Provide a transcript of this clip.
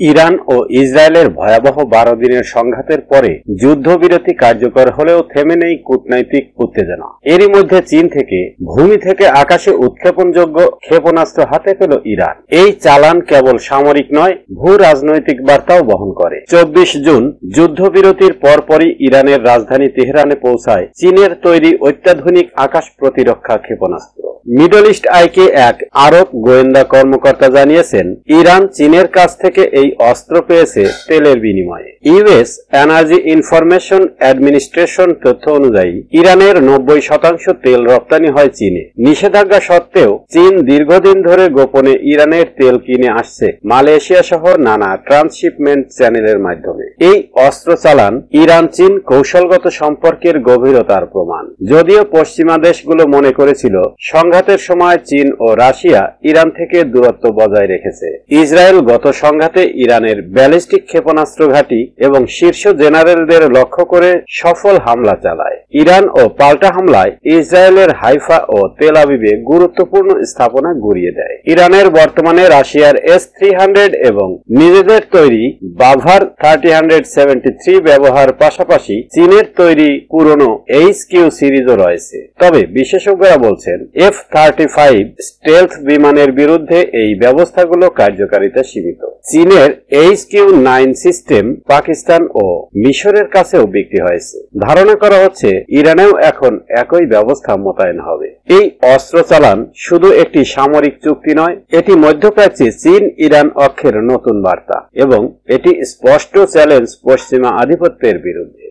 Iran ও ইসরায়েলের ভয়াবহ 12 দিনের সংঘাতের পরে যুদ্ধবিরতি কার্যকর হলেও থেমে নেই কূটনৈতিক উত্তেজনা। এরই মধ্যে চীন থেকে ভূমি থেকে আকাশে উৎক্ষেপণযোগ্য ক্ষেপণাস্ত্র হাতে পেল ইরান। এই চালান কেবল সামরিক নয়, ভূ রাজনৈতিক বার্তাও বহন করে। 24 জুন যুদ্ধবিরতির পরপরই ইরানের রাজধানী তেহরানে পৌঁছায় চীনের তৈরি অত্যাধুনিক আকাশ প্রতিরক্ষা ক্ষেপণাস্ত্র। মিডল ইস্ট আইকে এক আরব গোয়েন্দা কর্মকর্তা জানিয়েছেন, ইরান চীনের কাছ থেকে এই অস্ত্র পেয়েছে তেলের বিনিময়ে। ইউএস এনার্জি ইনফরমেশন অ্যাডমিনিস্ট্রেশন তথ্য অনুযায়ী ইরানের 90% তেল রপ্তানি হয় চীনে। নিষেধাজ্ঞা সত্ত্বেও চীন দীর্ঘদিন ধরে গোপনে ইরানের তেল কিনে আসছে মালয়েশিয়া সহ নানা ট্রান্সশিপমেন্ট চ্যানেলের মাধ্যমে। এই অস্ত্র চালান ইরান চীন কৌশলগত সম্পর্কের গভীরতার প্রমাণ। যদিও পশ্চিমা দেশগুলো মনে করেছিল সংঘাতের সময় চীন ও রাশিয়া ইরান থেকে দূরত্ব বজায় রেখেছে। ইসরায়েল গত সংঘাতে ইরানের ব্যালিস্টিক ক্ষেপণাস্ত্র ঘাঁটি এবং শীর্ষ জেনারেলদের লক্ষ্য করে সফল হামলা চালায়। ইরান ও পাল্টা হামলায় ইসরায়েলের হাইফা ও তেল আবিবে গুরুত্বপূর্ণ স্থাপনা গুঁড়িয়ে দেয়। ইরানের বর্তমানে রাশিয়ার S-300 এবং নিজেদের তৈরি বাভার 3073 ব্যবহার পাশাপাশি চীনের তৈরি পুরনো HQ সিরিজও রয়েছে। তবে বিশেষজ্ঞরা বলছেন F-35 স্টেলথ বিমানের বিরুদ্ধে এই ব্যবস্থাগুলো কার্যকারিতা সীমিত। চীনের HQ-9 সিস্টেম পাকিস্তান ও মিশরের কাছেও বিক্রি হয়েছে। ধারণা করা হচ্ছে ইরানেও এখন একই ব্যবস্থা মোতায়েন হবে। এই অস্ত্র চালান শুধু একটি সামরিক চুক্তি নয়, এটি মধ্যপ্রাচ্যে চীন ইরান অক্ষের নতুন বার্তা এবং এটি স্পষ্ট চ্যালেঞ্জ পশ্চিমা আধিপত্যের বিরুদ্ধে।